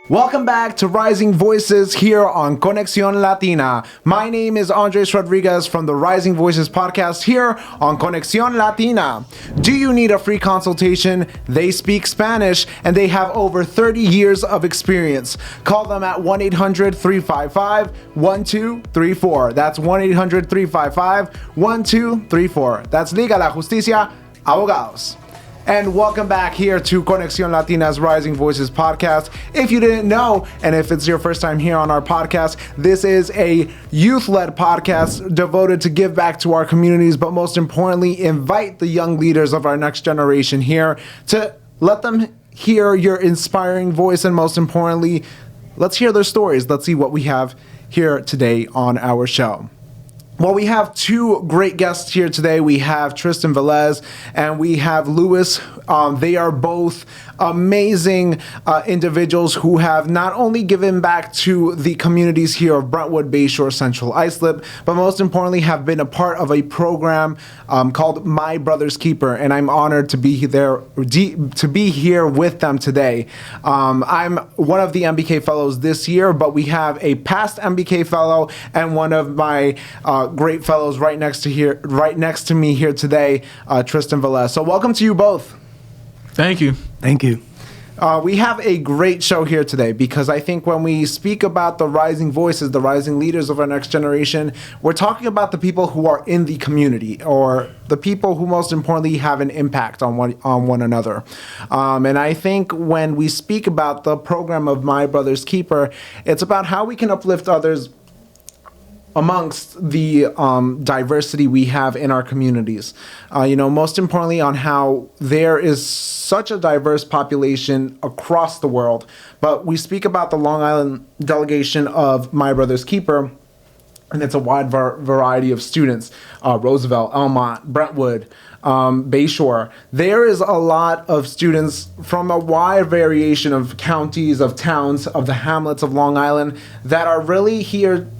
Welcome back to Rising Voices here on ConexcionLatina. My name is Andres Rodriguez from the Rising Voices podcast here on ConexcionLatina. Do you need a free consultation? They speak Spanish and they have over 30 years of experience. Call them at 1-800-355-1234. That's 1-800-355-1234. That's Liga La Justicia Abogados. And welcome back here to Conexion Latina's Rising Voices podcast. If you didn't know, and if it's your first time here on our podcast, this is a youth-led podcast devoted to give back to our communities, but most importantly, invite the young leaders of our next generation here to let them hear your inspiring voice, and most importantly, let's hear their stories. Let's see what we have here today on our show. Well, we have two great guests here today. We have Tristan Velez and we have Luis. They are both amazing individuals who have not only given back to the communities here of Brentwood, Bayshore, Central Islip, but most importantly have been a part of a program called My Brother's Keeper, and I'm honored to be there to be here with them today. I'm one of the MBK fellows this year, but we have a past MBK fellow and one of my great fellows right next to me here today, Tristan Velez. So welcome to you both. Thank you. Thank you. We have a great show here today because I think when we speak about the rising voices, the rising leaders of our next generation, we're talking about the people who are in the community or the people who most importantly have an impact on one another. And I think when we speak about the program of My Brother's Keeper, it's about how we can uplift others amongst the diversity we have in our communities. Most importantly on how there is such a diverse population across the world. But we speak about the Long Island delegation of My Brother's Keeper, and it's a wide variety of students, Roosevelt, Elmont, Brentwood, Bayshore. There is a lot of students from a wide variation of counties, of towns, of the hamlets of Long Island that are really here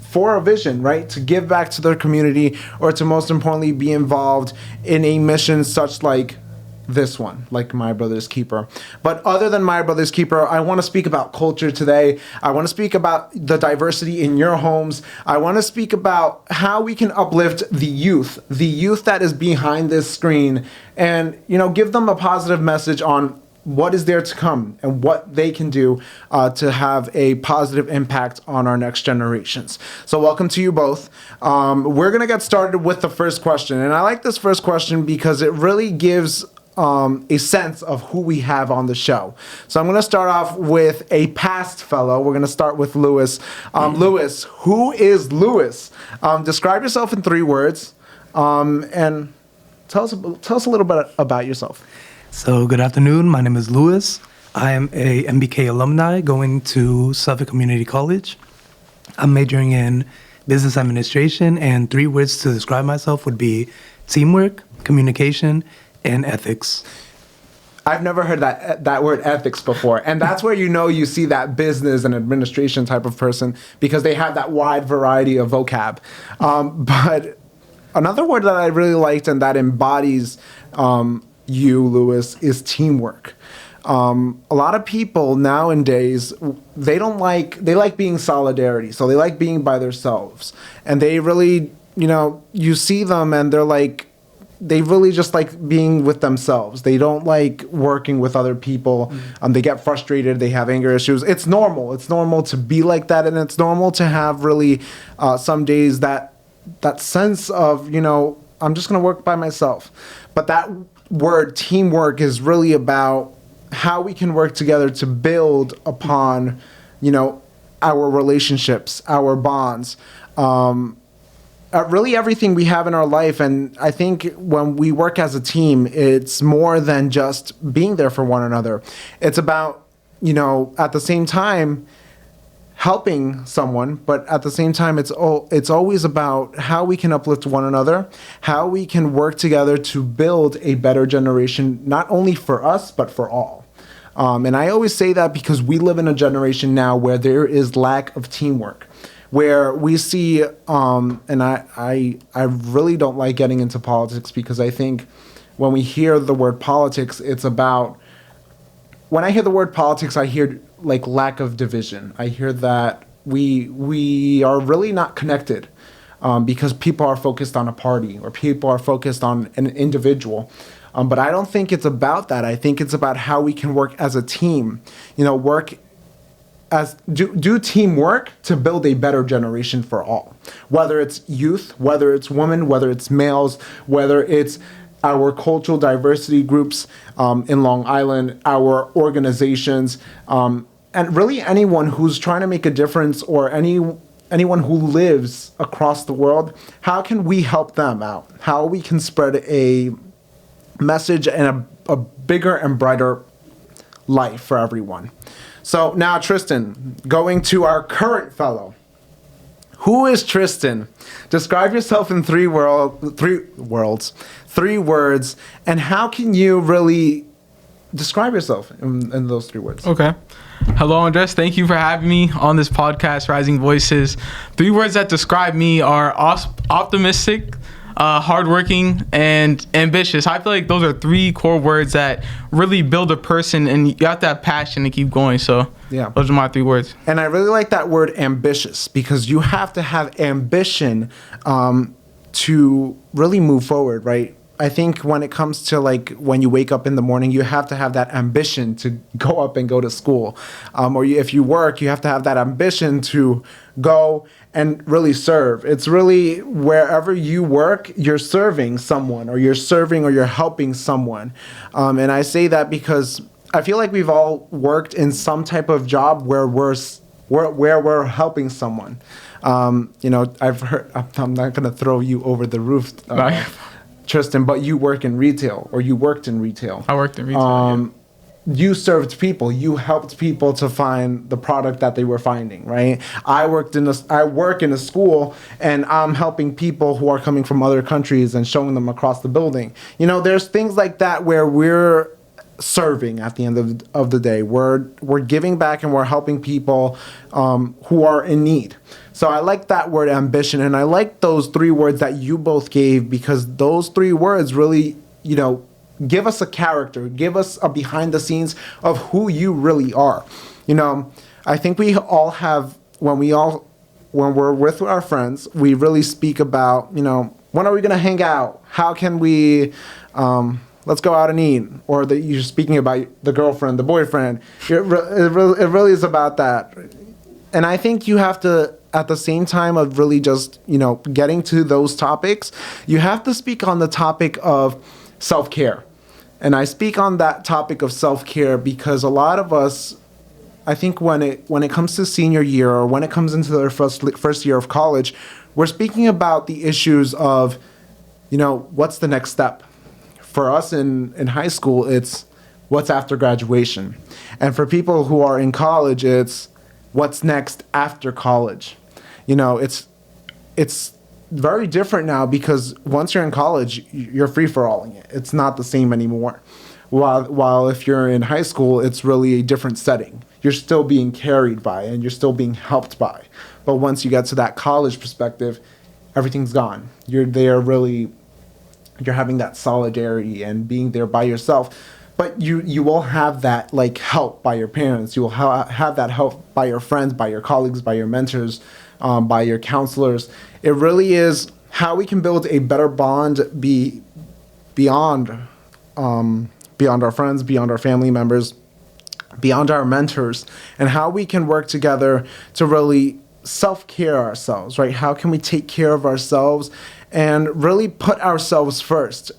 for a vision, right? To give back to their community or to most importantly be involved in a mission such like this one, like My Brother's Keeper. But other than My Brother's Keeper, I want to speak about culture today. I want to speak about the diversity in your homes. I want to speak about how we can uplift the youth that is behind this screen and, give them a positive message on what is there to come and what they can do to have a positive impact on our next generations. So welcome to you both. We're going to get started with the first question. And I like this first question because it really gives a sense of who we have on the show. So I'm going to start off with a past fellow. We're going to start with Luis. Luis, who is Luis? Describe yourself in 3 words and tell us a little bit about yourself. So good afternoon. My name is Luis. I am a MBK alumni going to Suffolk Community College. I'm majoring in business administration, and 3 words to describe myself would be teamwork, communication, and ethics. I've never heard that word ethics before. And that's where you see that business and administration type of person because they have that wide variety of vocab. But another word that I really liked and that embodies you, Luis, is teamwork. A lot of people nowadays, they like being solidarity. So they like being by themselves. And they really, you see them and they really just like being with themselves. They don't like working with other people. They get frustrated. They have anger issues. It's normal. It's normal to be like that. And it's normal to have really some days that sense of, I'm just going to work by myself. But that word teamwork is really about how we can work together to build upon, our relationships, our bonds, really everything we have in our life. And I think when we work as a team, it's more than just being there for one another. It's about, at the same time, helping someone, but at the same time, it's always about how we can uplift one another, how we can work together to build a better generation, not only for us, but for all. And I always say that because we live in a generation now where there is lack of teamwork, where we see, and I really don't like getting into politics because I think when we hear the word politics, it's about, when I hear the word politics, I hear like lack of division. I hear that we are really not connected because people are focused on a party or people are focused on an individual. But I don't think it's about that. I think it's about how we can work as a team. Do teamwork to build a better generation for all. Whether it's youth, whether it's women, whether it's males, whether it's our cultural diversity groups in Long Island, our organizations, and really anyone who's trying to make a difference, or anyone who lives across the world. How can we help them out? How we can spread a message and a bigger and brighter life for everyone. So now, Tristan, going to our current fellow. Who is Tristan? Describe yourself in three words, and how can you really describe yourself in those 3 words? Okay. Hello, Andres. Thank you for having me on this podcast, Rising Voices. 3 words that describe me are optimistic, hardworking, and ambitious. I feel like those are 3 core words that really build a person, and you have to have passion to keep going. So yeah, those are my 3 words. And I really like that word ambitious, because you have to have ambition to really move forward, right? I think when it comes to like when you wake up in the morning, you have to have that ambition to go up and go to school. If you work, you have to have that ambition to go and really serve. It's really wherever you work, you're serving someone, or you're helping someone. And I say that because I feel like we've all worked in some type of job where we're helping someone. I've heard, I'm not going to throw you over the roof, Tristan, but you work in retail, or you worked in retail. I worked in retail. You served people. You helped people to find the product that they were finding, right? I work in a school, and I'm helping people who are coming from other countries and showing them across the building. There's things like that where we're serving at the end of the day. We're giving back, and we're helping people who are in need. So I like that word ambition, and I like those 3 words that you both gave, because those 3 words really, give us a character, give us a behind the scenes of who you really are. I think we all have, when we're with our friends, we really speak about, when are we going to hang out? How can we, let's go out and eat? Or you're speaking about the girlfriend, the boyfriend. It really is about that. And I think you have to, at the same time of really just, getting to those topics, you have to speak on the topic of self-care. And I speak on that topic of self-care because a lot of us, I think when it comes to senior year, or when it comes into their first year of college, we're speaking about the issues of, what's the next step? For us in high school, it's what's after graduation. And for people who are in college, it's what's next after college. It's very different now, because once you're in college, you're free for alling it. It's not the same anymore. While if you're in high school, it's really a different setting. You're still being carried by, and you're still being helped by. But once you get to that college perspective, everything's gone. You're there really, you're having that solidarity and being there by yourself. But you will have that like help by your parents. You will have that help by your friends, by your colleagues, by your mentors, by your counselors. It really is how we can build a better bond beyond our friends, beyond our family members, beyond our mentors, and how we can work together to really self-care ourselves, right? How can we take care of ourselves and really put ourselves first,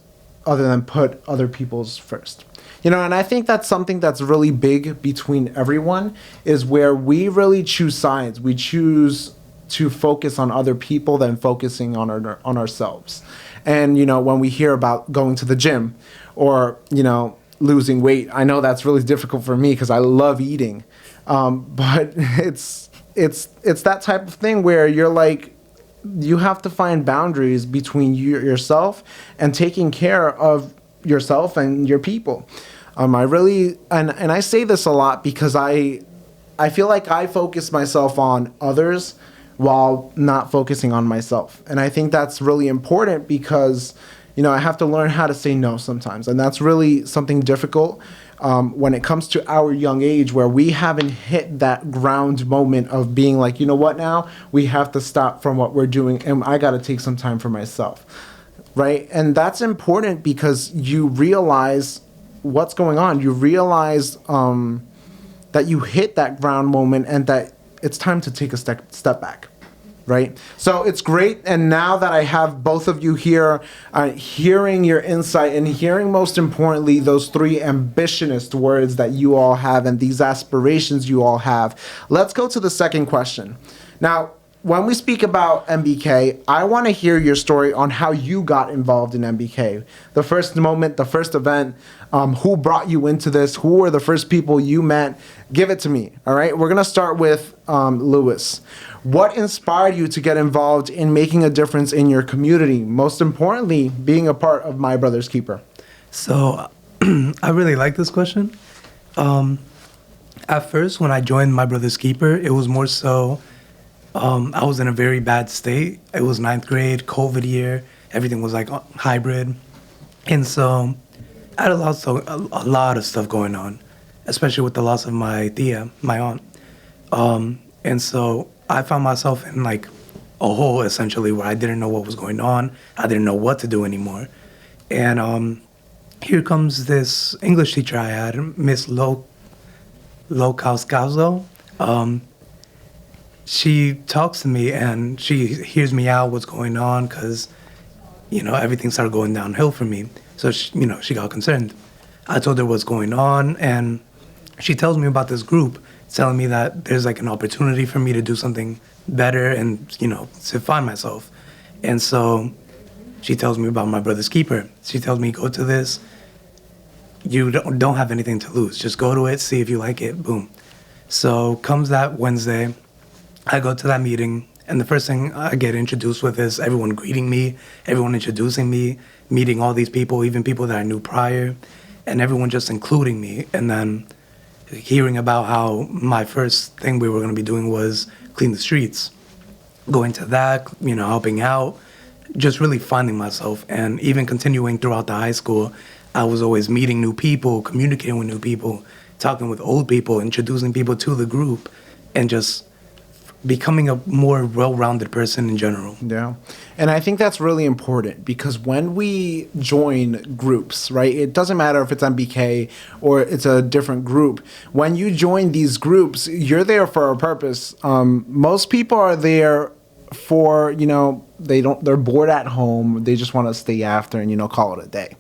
other than put other people's first? And I think that's something that's really big between everyone, is where we really choose sides. We choose to focus on other people than focusing on ourselves. And, when we hear about going to the gym or, losing weight, I know that's really difficult for me because I love eating. But it's that type of thing where you're like, you have to find boundaries between yourself and taking care of yourself and your people. I really, and I say this a lot because I feel like I focus myself on others while not focusing on myself. And I think that's really important because, I have to learn how to say no sometimes. And that's really something difficult. when it comes to our young age, where we haven't hit that ground moment of being like, you know what, now we have to stop from what we're doing and I got to take some time for myself, right? And that's important because you realize what's going on. You realize that you hit that ground moment and that it's time to take a step back. Right? So it's great. And now that I have both of you here, hearing your insight and hearing, most importantly, those three ambitionist words that you all have and these aspirations you all have, let's go to the second question. Now, when we speak about MBK, I want to hear your story on how you got involved in MBK. The first moment, the first event, who brought you into this? Who were the first people you met? Give it to me. All right. We're going to start with Lewis. What inspired you to get involved in making a difference in your community? Most importantly, being a part of My Brother's Keeper. So I really like this question. At first, when I joined My Brother's Keeper, it was more so I was in a very bad state. It was 9th grade, COVID year. Everything was like hybrid. And so I had a lot of stuff going on, especially with the loss of my tia, my aunt. And so I found myself in like a hole, essentially, where I didn't know what was going on. I didn't know what to do anymore. And here comes this English teacher I had, Miss Lokauskazo. She talks to me and she hears me out what's going on because, everything started going downhill for me. So, she got concerned. I told her what's going on, and she tells me about this group, telling me that there's like an opportunity for me to do something better and, to find myself. And so she tells me about My Brother's Keeper. She tells me, go to this. You don't have anything to lose. Just go to it, see if you like it, boom. So comes that Wednesday, I go to that meeting, and the first thing I get introduced with is everyone greeting me, everyone introducing me, meeting all these people, even people that I knew prior, and everyone just including me. And then hearing about how my first thing we were going to be doing was clean the streets. Going to that, helping out, just really finding myself. And even continuing throughout the high school, I was always meeting new people, communicating with new people, talking with old people, introducing people to the group, and just becoming a more well-rounded person in general. Yeah. And I think that's really important because when we join groups, right, it doesn't matter if it's MBK or it's a different group. When you join these groups, you're there for a purpose. Most people are there for, they're bored at home. They just want to stay after and, call it a day.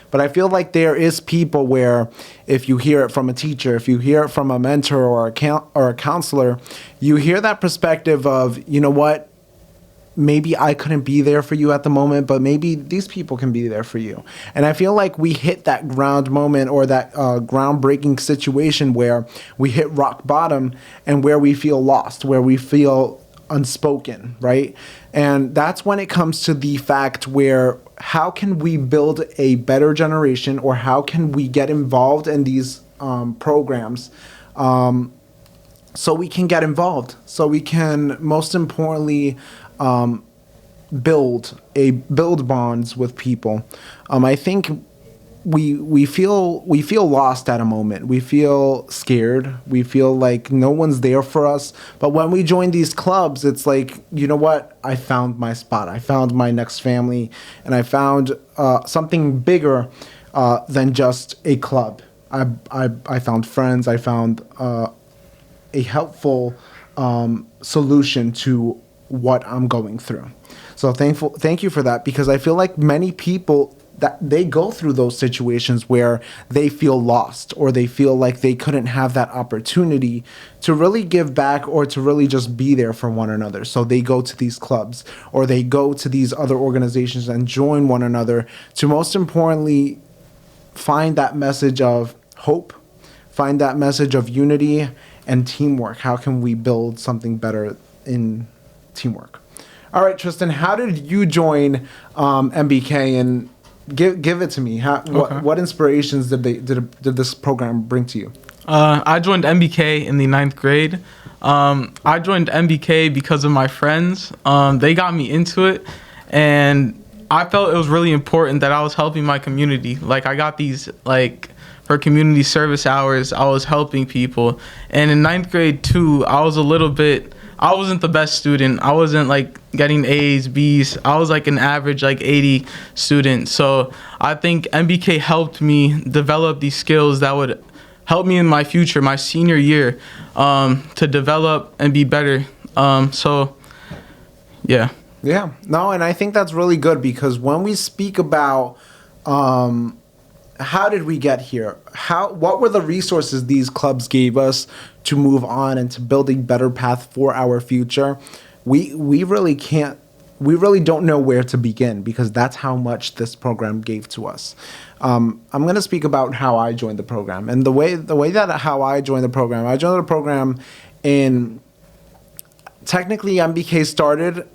But I feel like there is people where if you hear it from a teacher, if you hear it from a mentor or a counselor, you hear that perspective of, you know what, maybe I couldn't be there for you at the moment, but maybe these people can be there for you. And I feel like we hit that ground moment or that groundbreaking situation where we hit rock bottom and where we feel lost, where we feel unspoken, right? And that's when it comes to the fact where how can we build a better generation, or how can we get involved in these programs so we can get involved, so we can, most importantly, build bonds with people. I think we feel lost at a moment. We feel scared. We feel like no one's there for us. But when we join these clubs, it's like, you know what? I found my spot. I found my next family, and I found something bigger than just a club. I found friends. I found a helpful solution to what I'm going through. So thank you for that, because I feel like many people that they go through those situations where they feel lost, or they feel like they couldn't have that opportunity to really give back or to really just be there for one another. So they go to these clubs, or they go to these other organizations and join one another to, most importantly, find that message of hope, find that message of unity and teamwork. How can we build something better in teamwork? All right, Tristan, how did you join MBK, and give it to me? What inspirations did this program bring to you? I joined MBK in the 9th grade. I joined MBK because of my friends. They got me into it, and I felt it was really important that I was helping my community. Like, I got these for community service hours. I was helping people. And in ninth grade too, I wasn't the best student. I wasn't like getting A's, B's. I was like an average like 80 student. So I think MBK helped me develop these skills that would help me in my future, my senior year, to develop and be better. So yeah. Yeah, no, and I think that's really good because when we speak about how did we get here, what were the resources these clubs gave us to move on and to build a better path for our future, we really don't know where to begin because that's how much this program gave to us. I'm going to speak about how I joined the program, and the way that how I joined the program in technically MBK started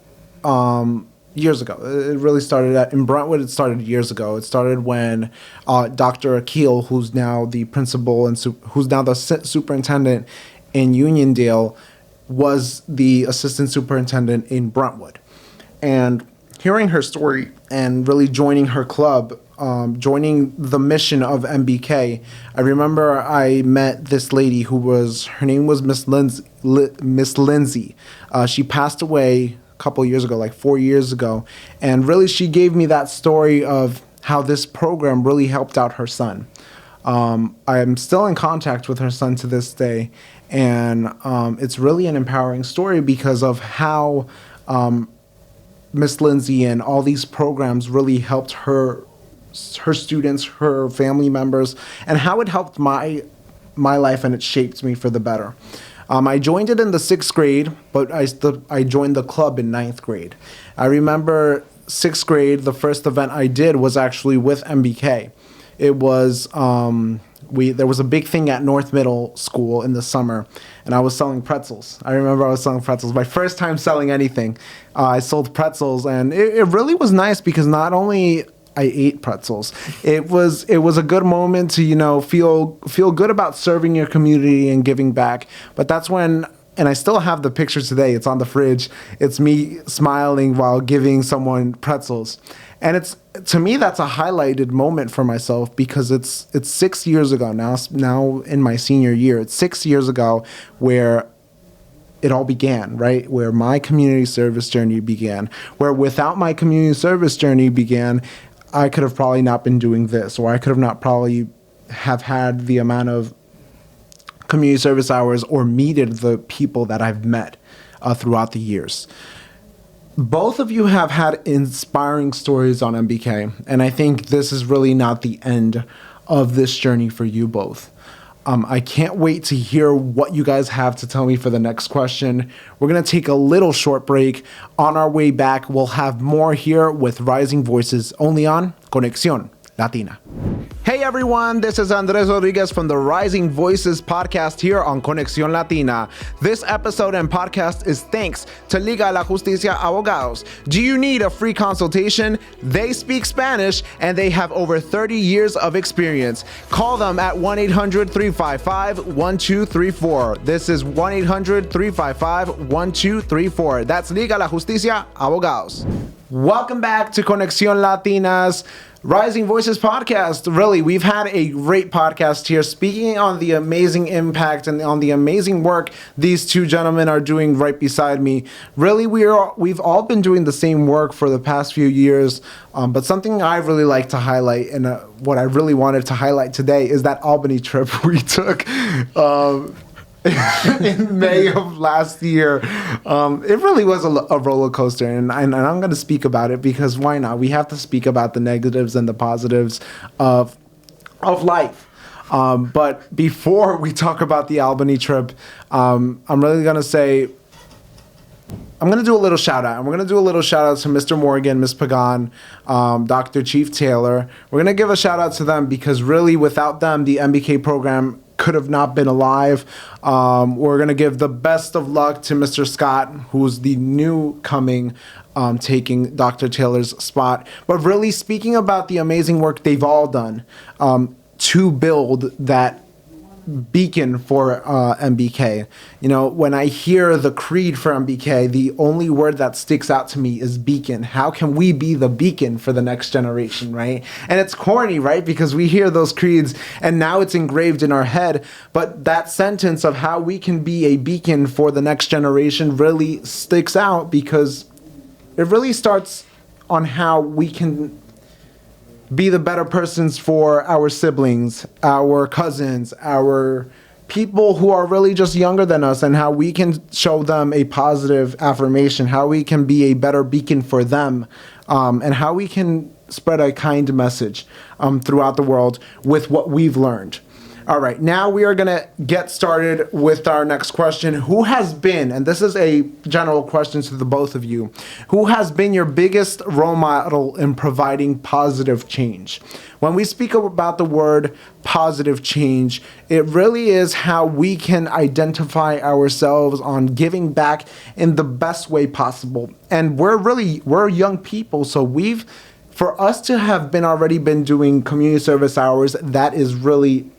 years ago. It really started in Brentwood. It started years ago. It started when Dr. Akil, who's now the principal and who's now the superintendent in Uniondale, was the assistant superintendent in Brentwood. And hearing her story and really joining her club, joining the mission of MBK, I remember I met this lady her name was Miss Lindsay. She passed away couple years ago, like 4 years ago, and really she gave me that story of how this program really helped out her son. I am still in contact with her son to this day, and it's really an empowering story because of how Miss Lindsay and all these programs really helped her students, her family members, and how it helped my life and it shaped me for the better. I joined it in the 6th grade, but I joined the club in 9th grade. I remember 6th grade, the first event I did was actually with MBK. It was, there was a big thing at North Middle School in the summer, and I was selling pretzels. I remember I was selling pretzels. My first time selling anything, I sold pretzels, and it really was nice because not only I ate pretzels. It was a good moment to, feel good about serving your community and giving back. But that's when, and I still have the picture today. It's on the fridge. It's me smiling while giving someone pretzels. And to me, that's a highlighted moment for myself because it's 6 years ago now in my senior year. It's 6 years ago where it all began, right? Where my community service journey began. Where without my community service journey began, I could have probably not been doing this, or I could have not probably have had the amount of community service hours or meted the people that I've met throughout the years. Both of you have had inspiring stories on MBK, and I think this is really not the end of this journey for you both. I can't wait to hear what you guys have to tell me for the next question. We're going to take a little short break. On our way back, we'll have more here with Rising Voices only on Conexcion Latina. Hey everyone, this is Andres Rodriguez from the Rising Voices podcast here on Conexcion Latina. This episode and podcast is thanks to Liga La Justicia Abogados. Do you need a free consultation? They speak Spanish and they have over 30 years of experience. Call them at 1-800-355-1234. This is 1-800-355-1234. That's Liga La Justicia Abogados. Welcome back to Conexcion Latina's Rising Voices podcast. Really, we've had a great podcast here speaking on the amazing impact and on the amazing work these two gentlemen are doing right beside me. Really, we've all been doing the same work for the past few years, but something I really like to highlight and what I really wanted to highlight today is that Albany trip we took in May of last year. It really was a roller coaster, and I'm going to speak about it because why not? We have to speak about the negatives and the positives of life. But before we talk about the Albany trip, I'm really going to say, I'm going to do a little shout out. And we're going to do a little shout out to Mr. Morgan, Ms. Pagan, Dr. Chief Taylor. We're going to give a shout out to them because really without them, the MBK program could have not been alive. We're going to give the best of luck to Mr. Scott, who's the new coming, taking Dr. Taylor's spot. But really speaking about the amazing work they've all done to build that beacon for MBK. You know, when I hear the creed for MBK, the only word that sticks out to me is beacon. How can we be the beacon for the next generation, right? And it's corny, right? Because we hear those creeds and now it's engraved in our head. But that sentence of how we can be a beacon for the next generation really sticks out, because it really starts on how we can be the better persons for our siblings, our cousins, our people who are really just younger than us, and how we can show them a positive affirmation, how we can be a better beacon for them, and how we can spread a kind message throughout the world with what we've learned. All right, now we are going to get started with our next question. Who has been, and this is a general question to the both of you, who has been your biggest role model in providing positive change? When we speak about the word positive change, it really is how we can identify ourselves on giving back in the best way possible. And we're young people, so for us to have already been doing community service hours, that is really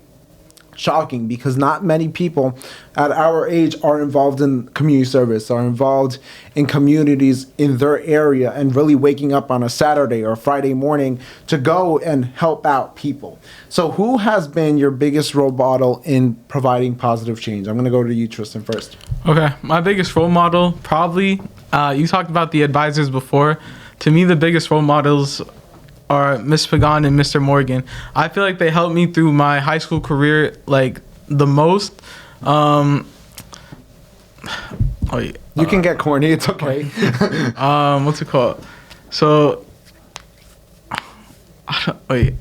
shocking, because not many people at our age are involved in community service, are involved in communities in their area, and really waking up on a Saturday or Friday morning to go and help out people. So who has been your biggest role model in providing positive change? I'm going to go to you, Tristan, first. Okay, my biggest role model, probably, you talked about the advisors before. To me, the biggest role models are Miss Pagan and Mr. Morgan. I feel like they helped me through my high school career like the most. You can get corny, it's okay. What's it called? So I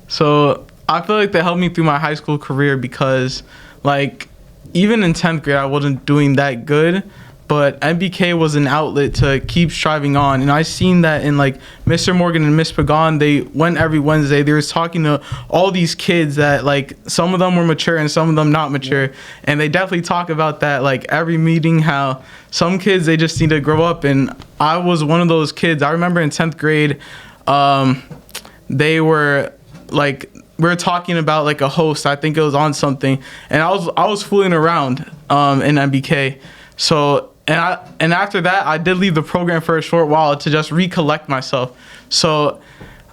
feel like they helped me through my high school career, because like even in 10th grade I wasn't doing that good, but MBK was an outlet to keep striving on. And I seen that in like Mr. Morgan and Miss Pagan. They went every Wednesday. They was talking to all these kids that like some of them were mature and some of them not mature. Yeah. And they definitely talk about that like every meeting, how some kids, they just need to grow up. And I was one of those kids. I remember in 10th grade, they were like, we were talking about like a host. I think it was on something. And I was fooling around in MBK. So and after that, I did leave the program for a short while to just recollect myself. So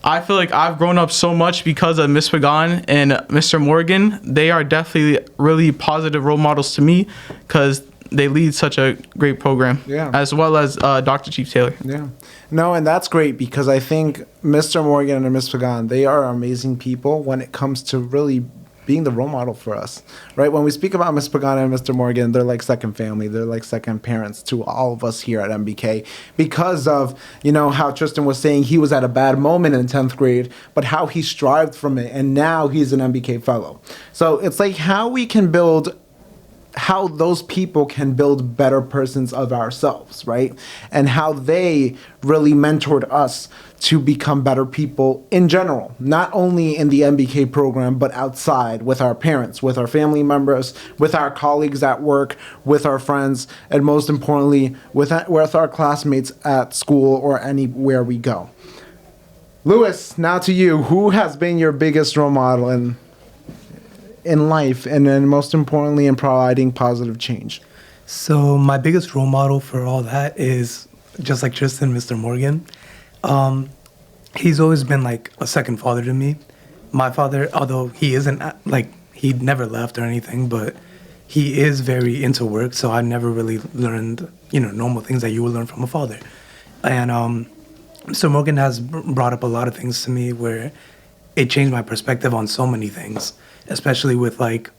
I feel like I've grown up so much because of Miss Pagan and Mr. Morgan. They are definitely really positive role models to me, because they lead such a great program. Yeah. As well as Dr. Chief Taylor. Yeah. No, and that's great, because I think Mr. Morgan and Miss Pagan, they are amazing people when it comes to really being the role model for us, right? When we speak about Miss Pagan and Mr. Morgan, they're like second family. They're like second parents to all of us here at MBK, because of, you know, how Tristan was saying he was at a bad moment in 10th grade, but how he strived from it, and now he's an MBK fellow. So it's like how those people can build better persons of ourselves, right? And how they really mentored us to become better people in general, not only in the MBK program, but outside with our parents, with our family members, with our colleagues at work, with our friends, and most importantly, with our classmates at school or anywhere we go. Louis, now to you. Who has been your biggest role model in life, and then most importantly in providing positive change? So my biggest role model for all that is just like Tristan, Mr. Morgan. He's always been like a second father to me. My father, although he isn't like, he never left or anything, but he is very into work, so I never really learned, normal things that you would learn from a father. And Mr. Morgan has brought up a lot of things to me where it changed my perspective on so many things, especially with like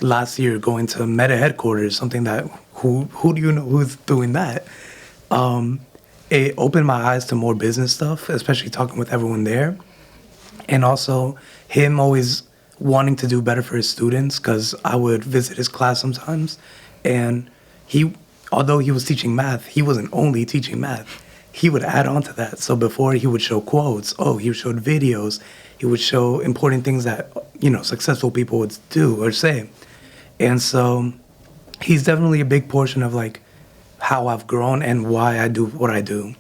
last year going to Meta headquarters, something that who do you know who's doing that? It opened my eyes to more business stuff, especially talking with everyone there. And also him always wanting to do better for his students, because I would visit his class sometimes. And although he was teaching math, he wasn't only teaching math. He would add on to that. So before he would show quotes, he showed videos. He would show important things that, successful people would do or say. And so he's definitely a big portion of like how I've grown and why I do what I do.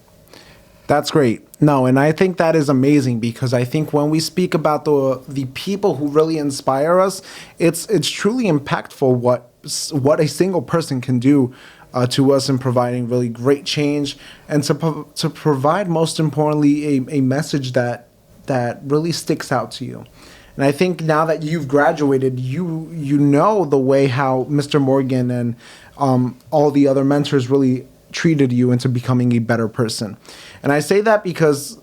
That's great. No, and I think that is amazing because I think when we speak about the people who really inspire us, it's truly impactful what a single person can do to us in providing really great change and to provide, most importantly, a message that really sticks out to you. And I think now that you've graduated, you know the way how Mr. Morgan and all the other mentors really treated you into becoming a better person. And I say that because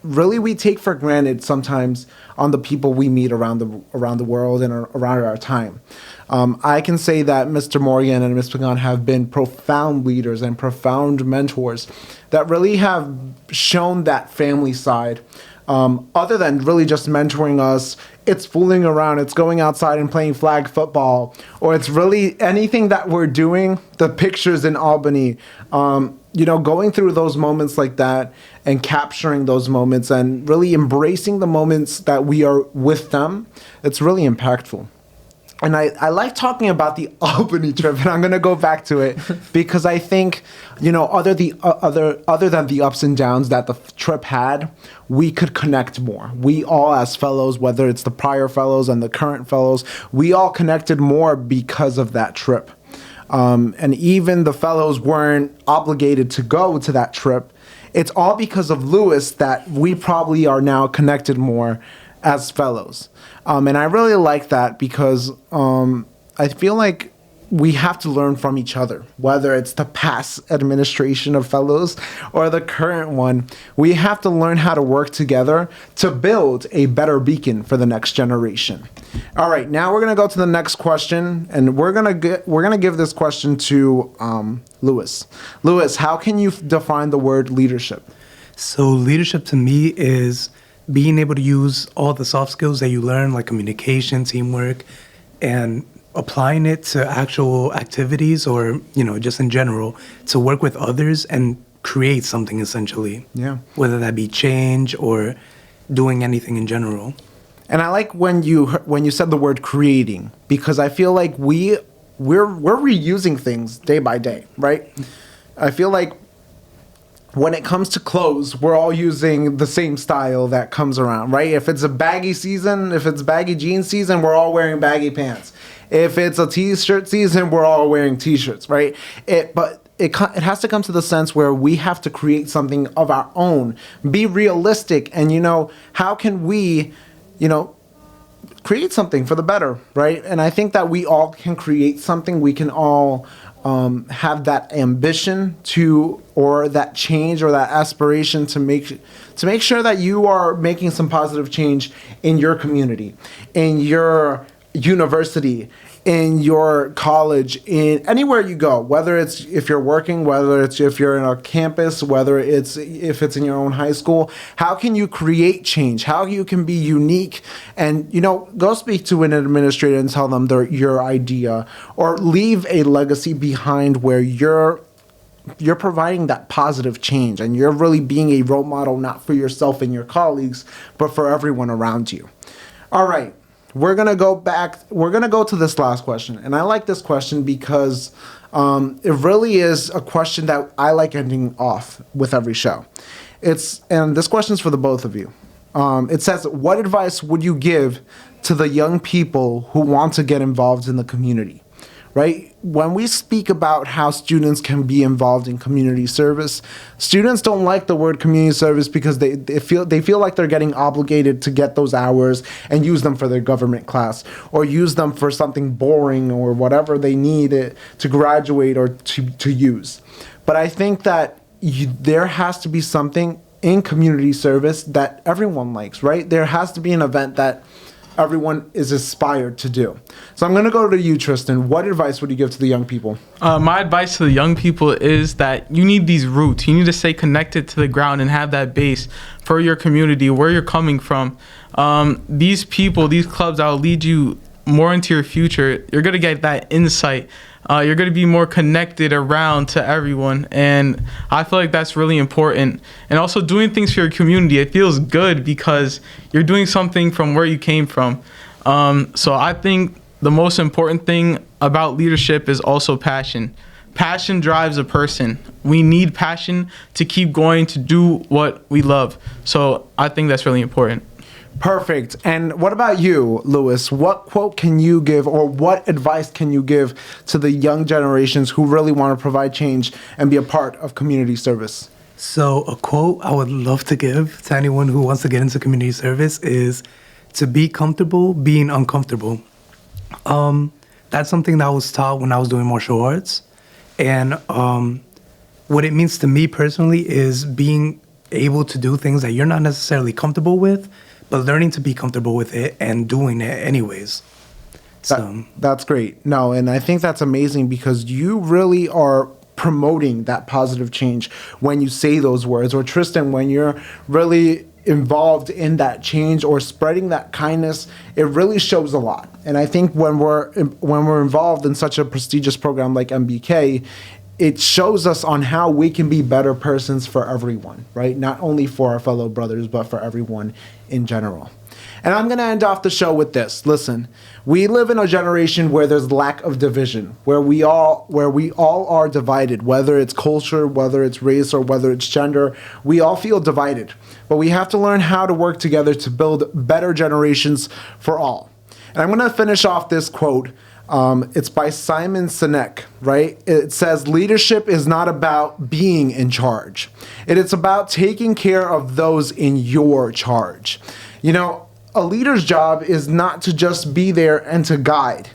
really we take for granted sometimes on the people we meet around the world and around our time. I can say that Mr. Morgan and Ms. Pagan have been profound leaders and profound mentors that really have shown that family side. Other than really just mentoring us, it's fooling around, it's going outside and playing flag football, or it's really anything that we're doing, the pictures in Albany, going through those moments like that and capturing those moments and really embracing the moments that we are with them, it's really impactful. And I like talking about the Albany trip, and I'm going to go back to it because I think, other than the ups and downs that the trip had, we could connect more. We all as fellows, whether it's the prior fellows and the current fellows, we all connected more because of that trip. And even the fellows weren't obligated to go to that trip. It's all because of Lewis that we probably are now connected more as fellows. And I really like that because I feel like we have to learn from each other, whether it's the past administration of fellows or the current one. We have to learn how to work together to build a better beacon for the next generation. All right, now we're going to go to the next question, and we're going to give this question to Lewis. Lewis, how can you define the word leadership? So leadership to me is being able to use all the soft skills that you learn, like communication, teamwork, and applying it to actual activities or, just in general, to work with others and create something essentially. Yeah. Whether that be change or doing anything in general. And I like when you said the word creating, because I feel like we're reusing things day by day, right? I feel like when it comes to clothes, we're all using the same style that comes around, right? If it's a baggy season, if it's baggy jeans season, we're all wearing baggy pants. If it's a t-shirt season, we're all wearing t-shirts, right? But it has to come to the sense where we have to create something of our own, be realistic, and how can we, create something for the better, right? And I think that we all can create something. We can all have that ambition or that change or that aspiration to make sure that you are making some positive change in your community, in your university, in your college, in anywhere you go, whether it's if you're working, whether it's if you're in a campus, whether it's if it's in your own high school. How can you create change? How you can be unique and, go speak to an administrator and tell them your idea, or leave a legacy behind where you're providing that positive change and you're really being a role model, not for yourself and your colleagues, but for everyone around you. All right. We're going to go back. We're going to go to this last question. And I like this question because it really is a question that I like ending off with every show. And this question is for the both of you. It says, what advice would you give to the young people who want to get involved in the community? Right? When we speak about how students can be involved in community service, students don't like the word community service because they feel like they're getting obligated to get those hours and use them for their government class or use them for something boring or whatever they need to graduate or to use. But I think that there has to be something in community service that everyone likes, right? There has to be an event that everyone is inspired to do. So I'm going to go to you, Tristan. What advice would you give to the young people? My advice to the young people is that you need these roots. You need to stay connected to the ground and have that base for your community, where you're coming from. These people, these clubs that will lead you more into your future. You're going to get that insight. You're going to be more connected around to everyone. And I feel like that's really important. And also doing things for your community. It feels good because you're doing something from where you came from. So I think the most important thing about leadership is also passion. passion drives a person. We need passion to keep going, to do what we love. So I think that's really important. Perfect. And what about you, Louis? What quote can you give, or what advice can you give to the young generations who really want to provide change and be a part of community service? So a quote I would love to give to anyone who wants to get into community service is to be comfortable being uncomfortable. That's something that I was taught when I was doing martial arts. And what it means to me personally is being able to do things that you're not necessarily comfortable with, but learning to be comfortable with it and doing it anyways. So That's great. No, and I think that's amazing because you really are promoting that positive change when you say those words. Or Tristan, when you're really involved in that change or spreading that kindness, it really shows a lot. And I think when we're involved in such a prestigious program like MBK, it shows us on how we can be better persons for everyone, right? Not only for our fellow brothers, but for everyone in general. And I'm going to end off the show with this. Listen, we live in a generation where there's lack of division, where we all are divided, whether it's culture, whether it's race, or whether it's gender. We all feel divided, but we have to learn how to work together to build better generations for all. And I'm going to finish off this quote. It's by Simon Sinek, right? It says, leadership is not about being in charge. It's about taking care of those in your charge. You know, a leader's job is not to just be there and to guide.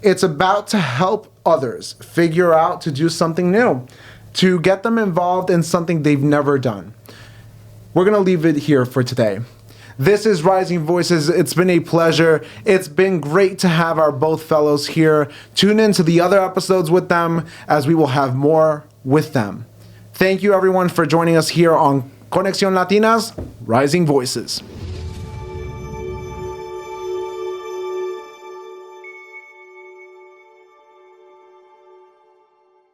It's about to help others figure out to do something new, to get them involved in something they've never done. We're going to leave it here for today. This is Rising Voices. It's been a pleasure. It's been great to have our both fellows here. Tune in to the other episodes with them, as we will have more with them. Thank you, everyone, for joining us here on ConexcionLatina's Rising Voices.